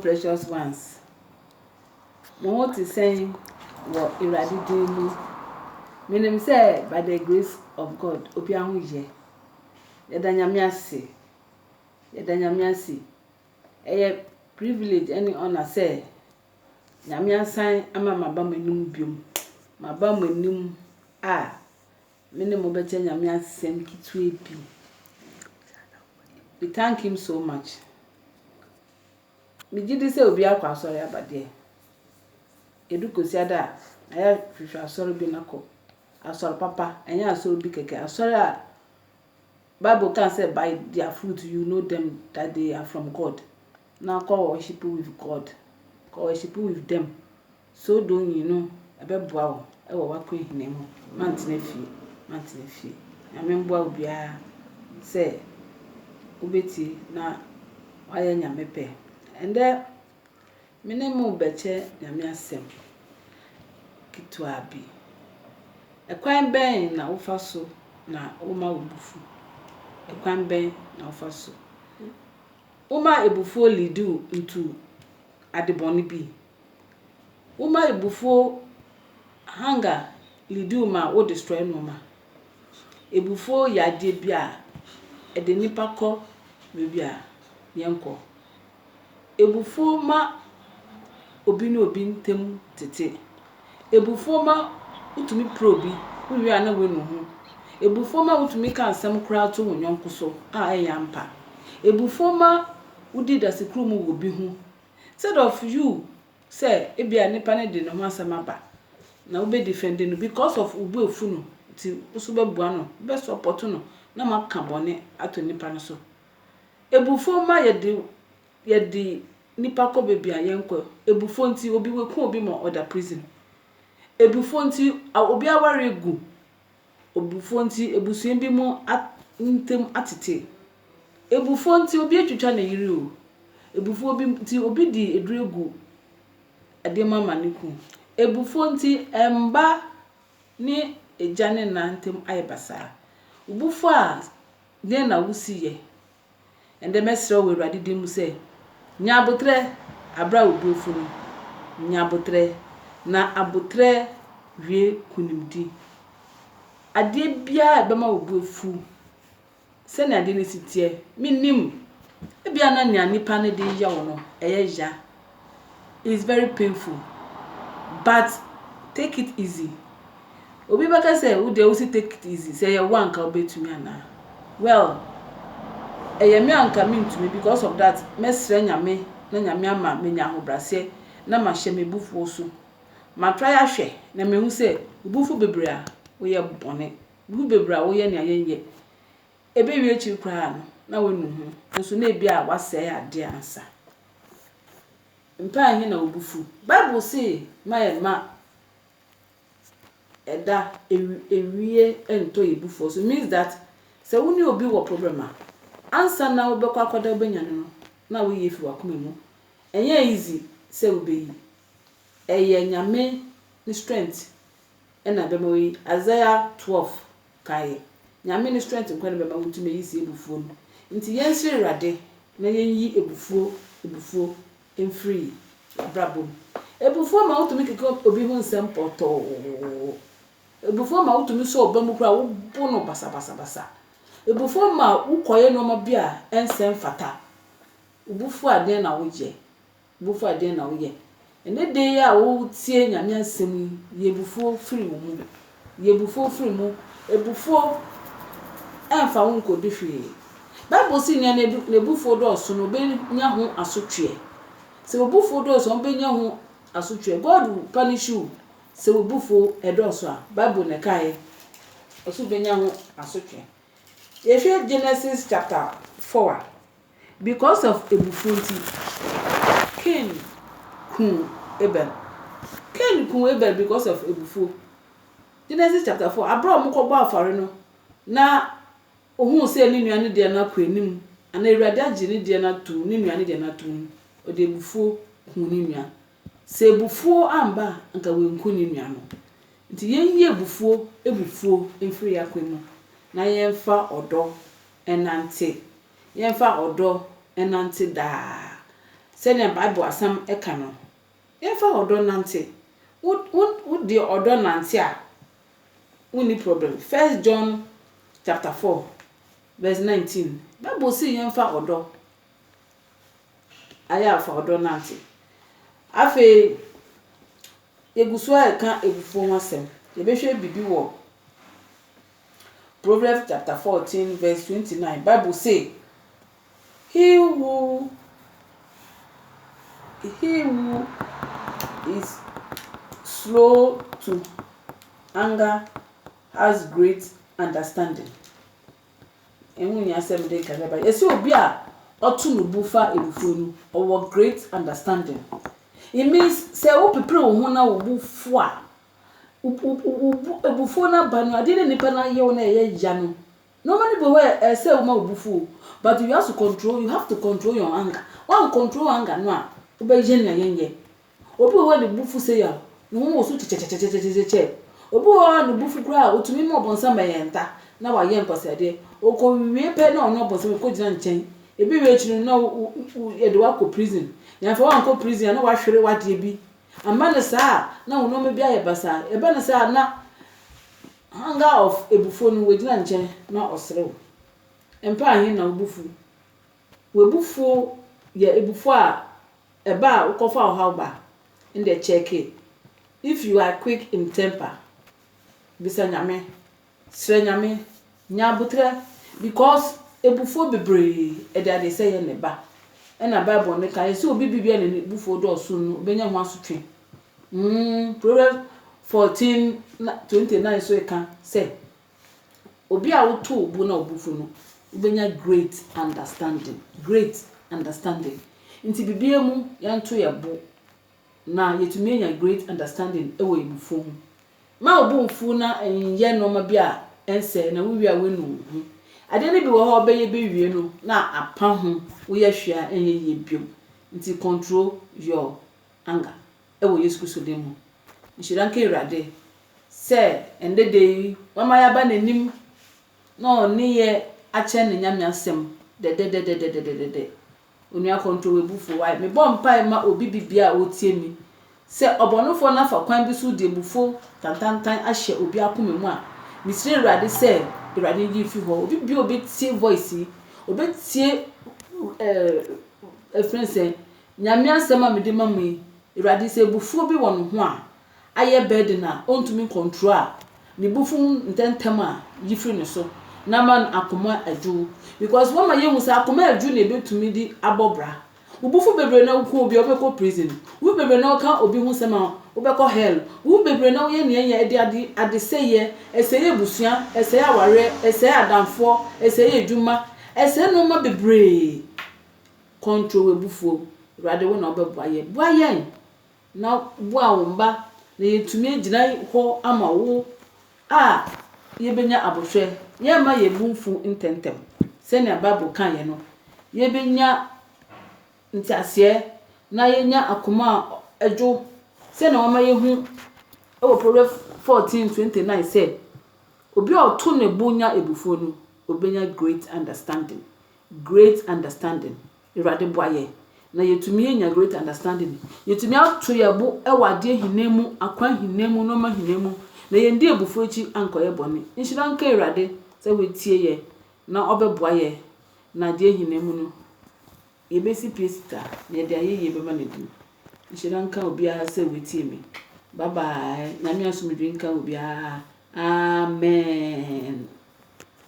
precious ones. What is saying what irradiating meaning say by the grace of God, Opiahu ye. Yadanyamiasi. A privilege any honor say. Nyamia sign ama mabam enum biom. Mabam enum mene mo bete nyamia sem kitwe bi. We thank him so much. Me gidi say obi akwa asori abade. Edukosi ada aya hwehwe asori bi nako. Asori papa enya asori bi keke asori a Bible can say by their fruit you know them that they are from God. Now call worship with God. Call worship with them. So don't you know abeboa wo e wo wakọ ehine mu mantene fie. Nyamemboa obia say obeti na waya nyamepe. Ende mene mu beche nyame asem kitwa bi. Ekwan ben na wofa so na woma obufu. Ekwan ben na wofa so. Woma ebufu lidu into adeboni bi. Woma ebufu hunger lidu ma wo destroy no ma. Ebufu yade bia e de nipa ko bebia yenko. Ebufu ma obi na obi ntem tete. Ebufu ma utumi probi wi ana we no ho. Ebufu ma utumi ka asem kra to wonyonko so eyampa. Ebufu ma udi dasekru mu obi ho. Instead of you say ebia nipa ne de no ho asem aba na we be defend no because of ubu efu no ti uso bebua no be support no na maka bone ato nipa no so. Ebufu ma yedi nipa ko bebia yenko. Ebufu nti obi weku obi mo order prison. Ebufu nti obi aware gu. Ebufu nti ebusuen bi mo ntem atete. Ebufu nti obi atwitwa na yiri o. Ebufu obi nti obi di eduregu ade mama niku. Ebufu nti emba ni ejane na ntem ayebasa. Ubufu a de na wusiye. Ende mesre we Awurade dim say nyabotre abra obufu no. Nyabotre na abotre wie kunimdi. Ade bia be ma obufu. Se na ade ni sitie minim ebia na nya nipa ne de ya wo no eyeja. It's very painful, but take it easy. Obi baka say wo de wo si take it easy say you wan ka obetumi ana. Well, eyemi anka mintumi because of that mesre nyame na nyame ama menya hobrase na ma hye mebufu so. Ma try ahwe na mehu say bufu bebre a wo ye bone. Bufu bebre a wo ye ne ayenye. Ebe wi echi kra no na we nu hu. Nso na ebia waseye ade ansa. Mpa hin na obufu. Bible say ma eda ewie ento ebufu. So means that say woni obi wo problem a ansa na wo bekwa akoda obenya no na wo yefi wakoma mu. Enye easy say obeyi. Eye nyame ni strength ena be mawi Isaiah 12 kai. Nyame ni strength nkwa be ma wutumi yi si ebufu no. Nti yensi Awurade na yenyi ebufu free brabom. Ebufu ma wutumi kiko obi hu nsem poto. Ebufu ma wutumi so obamu kra wo bo no basa. Ebufu ma ukoye no ma bia ensem fata. Ebufu ade na woje. Ebufu ade na woye. Ene de ya wo tie nyame asem yebufu free wo mu. Yebufu free mu. Ebufu enfa wo nko dihwe. Bible si nya na ebufu do so no be nya ho asotwe. Se obufu do so be nya ho asotwe. God will punish you. Se obufu edo so a Bible ne kai oso be nya ho asotwe. Yehwe Genesis chapter 4. Because of ebufu nti Cain kun Abel because of ebufu. Genesis chapter 4. Abraham ko gba afare no na ohun se ni nuane de na kwanim ana Awurade age ni de na tu ni nuane de na tu o de ebufu kun ni nua. Se ebufu amba nka wenku ni nua no. Nti yenye ebufu emfiri yakwemu na yemfa odo enante. Yemfa odo enante da. sɛnea Bible asam ɛka no yɛmfa ɔdɔ nante wo de ɔdɔ nante a woni problem. 1 John chapter 4 verse 19 Bible say yɛmfa ɔdɔ aya fa ɔdɔ nante afi eguso a ɛka ebufo ho asɛm yɛbɛhwɛ bibi wɔ Proverbs chapter 14 verse 29 Bible say he who is slow to anger has great understanding. Enu ni asem de ka ba. Ese obi a otu no bufa ebufo nu owo great understanding. It means say wo pepre wo ho na wo bufo a ebufo na ba no ade ne nipa na ye wo na ye ya no. Normally be where say wo ma bufo but you have to control your anger. One control anger no a wo ba je na yenye. Obi wo ne bufu say ya no wo so che obi wo ne bufu kura otumi mo bonsa mayenta na wa ye nkosede okowie pe na ono bonsa ko gina nchen ebi we chiru na ye de wa ko prison ya fa wa ko prison na wa hwere wa de bi amma ne saa na wo no me bia ye basa e be ne saa na anger of ebufo no we gina nchen na osrew empa ahin na obufu we bufu ye ebufo a eba ukofa how ba in the check it. If you are quick in temper bisa nyame sre nyame nyabutre because ebufo bebre e dey say ye ne ba e na Bible ne kan say obi bibia ne ebufo do so no benya ho asotwe Proverbs 14:29 so e kan say obi a woto obu na obufu no benya great understanding nti bibia mu yanto ye bo na yetumi nya great understanding ewo ebufo hu ma obu mfu na enye no ma bia ense na wiwi a wenu hu ade ne bi wo ho beye bewie no na apa hu wo ye hwea enye ye biom nti control your anger ewo Yesu Kristo dem hu nshira nke irade se endede mama ya ba nanim no ni ye ache ne nyame asem de onua control ebufo why me bom pai ma obi bibia otie mi se obonofo na fa kwan bi so de bufo tantantan ahye obi akome mu a misiri irade se irade yi fi ho obi bi obi tie voice obi tie friend nyame asema mede mamu irade se bufo bi won ho a aye bed na ontumi control a ni bufu ntentem a yi fi ne so na man akoma aju because when my yehu say akoma aju na ebetumi di abobra ubufu bebre na ku obi obekọ prison wu bebre na ka obi hu sema obekọ hell wu bebre na ye ne ye ade seye eseye busua eseye aware eseye adamfo eseye edwuma eseye no ma bebre control ebufu rade we na obebuaye na bua wo mba na yetumi agina ho ama wo a yebenya abohwe ye ma yebunfu intentem se na Bible kan ye no yebenya ntiase na yenya akoma adwo se na wama yehu ewo Proverbs 14:29 say obi oto ne bunya ebufo no obenya great understanding irade boaye na yetumi enya great understanding yetumi ato yebo ewade hinemu akwan hinemu no ma hinemu na yendi ebufo echi ankoye bone nshira nka irade se wetie ye na obeboaye na de hinemu no yebesi pista na de aye yebema na di nshira nka obi a se wetie me bye bye na mi asumdwe nka obi a amen.